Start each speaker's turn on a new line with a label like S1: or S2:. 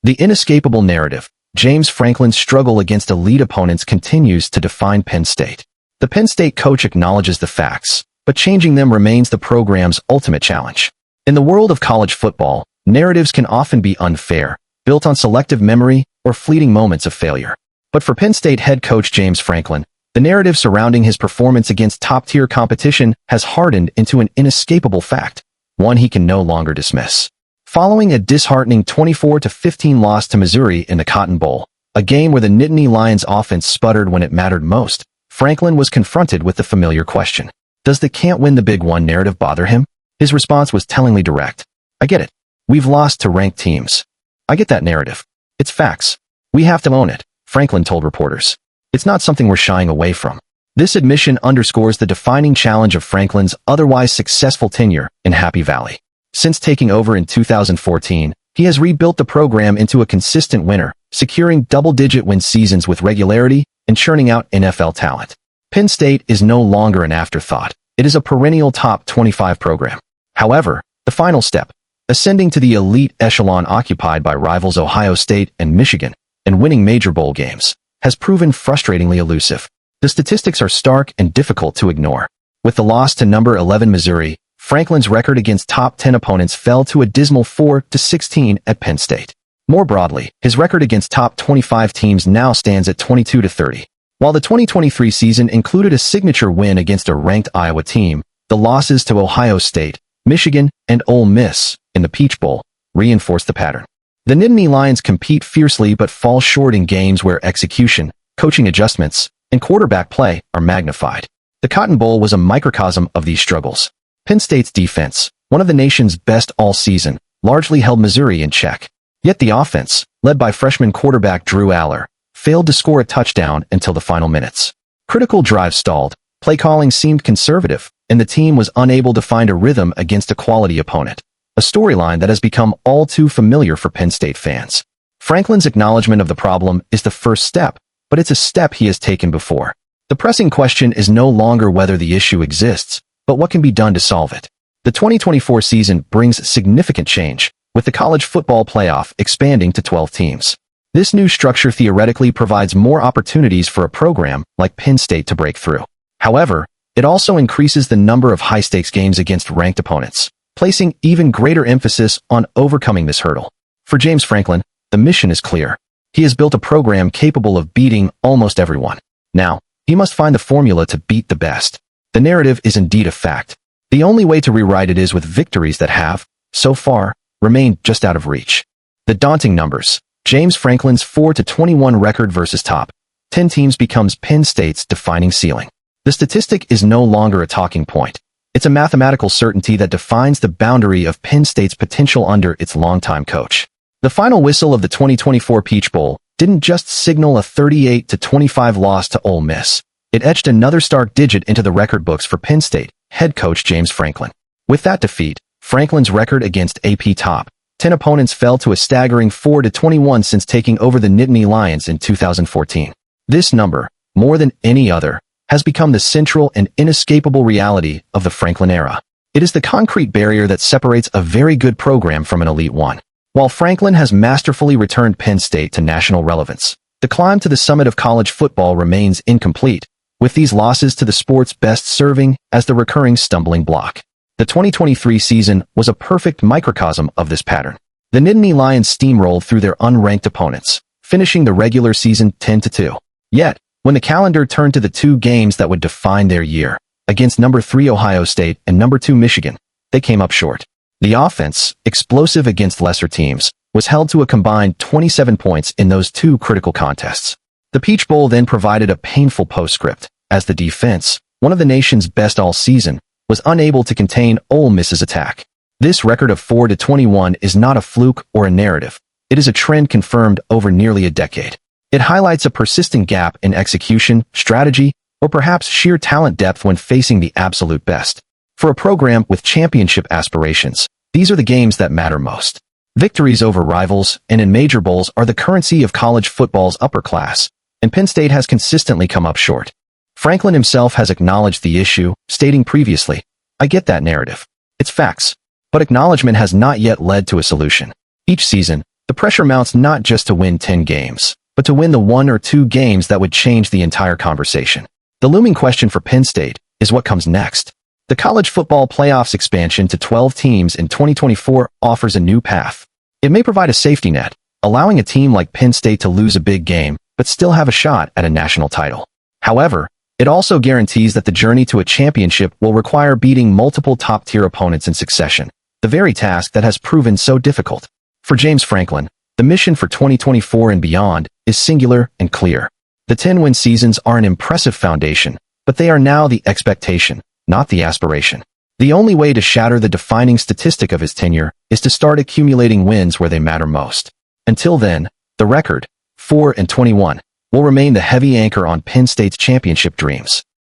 S1: The inescapable narrative, James Franklin's struggle against elite opponents, continues to define Penn State. The Penn State coach acknowledges the facts, but changing them remains the program's ultimate challenge. In the world of college football, narratives can often be unfair, built on selective memory or fleeting moments of failure. But for Penn State head coach James Franklin, the narrative surrounding his performance against top-tier competition has hardened into an inescapable fact, one he can no longer dismiss. Following a disheartening 24-15 loss to Missouri in the Cotton Bowl, a game where the Nittany Lions offense sputtered when it mattered most, Franklin was confronted with the familiar question: does the "can't win the big one" narrative bother him? His response was tellingly direct. "I get it. We've lost to ranked teams. I get that narrative. It's facts. We have to own it," Franklin told reporters. "It's not something we're shying away from." This admission underscores the defining challenge of Franklin's otherwise successful tenure in Happy Valley. Since taking over in 2014, he has rebuilt the program into a consistent winner, securing double-digit win seasons with regularity and churning out NFL talent. Penn State is no longer an afterthought. It is a perennial top 25 program. However, the final step, ascending to the elite echelon occupied by rivals Ohio State and Michigan, and winning major bowl games, has proven frustratingly elusive. The statistics are stark and difficult to ignore. With the loss to number 11 Missouri, Franklin's record against top 10 opponents fell to a dismal 4-16 at Penn State. More broadly, his record against top 25 teams now stands at 22-30. While the 2023 season included a signature win against a ranked Iowa team, the losses to Ohio State, Michigan, and Ole Miss in the Peach Bowl reinforced the pattern. The Nittany Lions compete fiercely but fall short in games where execution, coaching adjustments, and quarterback play are magnified. The Cotton Bowl was a microcosm of these struggles. Penn State's defense, one of the nation's best all season, largely held Missouri in check. Yet the offense, led by freshman quarterback Drew Aller, failed to score a touchdown until the final minutes. Critical drives stalled, play calling seemed conservative, and the team was unable to find a rhythm against a quality opponent. A storyline that has become all too familiar for Penn State fans. Franklin's acknowledgement of the problem is the first step, but it's a step he has taken before. The pressing question is no longer whether the issue exists, but what can be done to solve it. The 2024 season brings significant change, with the college football playoff expanding to 12 teams. This new structure theoretically provides more opportunities for a program like Penn State to break through. However, it also increases the number of high-stakes games against ranked opponents, placing even greater emphasis on overcoming this hurdle. For James Franklin, the mission is clear. He has built a program capable of beating almost everyone. Now, he must find the formula to beat the best. The narrative is indeed a fact. The only way to rewrite it is with victories that have, so far, remained just out of reach. The daunting numbers. James Franklin's 4-21 record versus top 10 teams becomes Penn State's defining ceiling. The statistic is no longer a talking point. It's a mathematical certainty that defines the boundary of Penn State's potential under its longtime coach. The final whistle of the 2024 Peach Bowl didn't just signal a 38-25 loss to Ole Miss. It etched another stark digit into the record books for Penn State head coach James Franklin. With that defeat, Franklin's record against AP top 10 opponents fell to a staggering 4-21 since taking over the Nittany Lions in 2014. This number, more than any other, has become the central and inescapable reality of the Franklin era. It is the concrete barrier that separates a very good program from an elite one. While Franklin has masterfully returned Penn State to national relevance, the climb to the summit of college football remains incomplete, with these losses to the sport's best serving as the recurring stumbling block. The 2023 season was a perfect microcosm of this pattern. The Nittany Lions steamrolled through their unranked opponents, finishing the regular season 10-2. Yet, when the calendar turned to the two games that would define their year, against number 3 Ohio State and number 2 Michigan, they came up short. The offense, explosive against lesser teams, was held to a combined 27 points in those two critical contests. The Peach Bowl then provided a painful postscript, as the defense, one of the nation's best all season, was unable to contain Ole Miss's attack. This record of 4-21 is not a fluke or a narrative. It is a trend confirmed over nearly a decade. It highlights a persistent gap in execution, strategy, or perhaps sheer talent depth when facing the absolute best. For a program with championship aspirations, these are the games that matter most. Victories over rivals and in major bowls are the currency of college football's upper class, and Penn State has consistently come up short. Franklin himself has acknowledged the issue, stating previously, "I get that narrative. It's facts." But acknowledgement has not yet led to a solution. Each season, The pressure mounts not just to win 10 games, but to win the 1 or 2 games that would change the entire conversation. The looming question for Penn State is what comes next. The college football playoffs expansion to 12 teams in 2024 offers a new path. It may provide a safety net, allowing a team like Penn State to lose a big game, but still have a shot at a national title. However, it also guarantees that the journey to a championship will require beating multiple top-tier opponents in succession, the very task that has proven so difficult. For James Franklin, the mission for 2024 and beyond is singular and clear. The 10-win seasons are an impressive foundation, but they are now the expectation, not the aspiration. The only way to shatter the defining statistic of his tenure is to start accumulating wins where they matter most. Until then, the record, 4-21, will remain the heavy anchor on Penn State's championship dreams.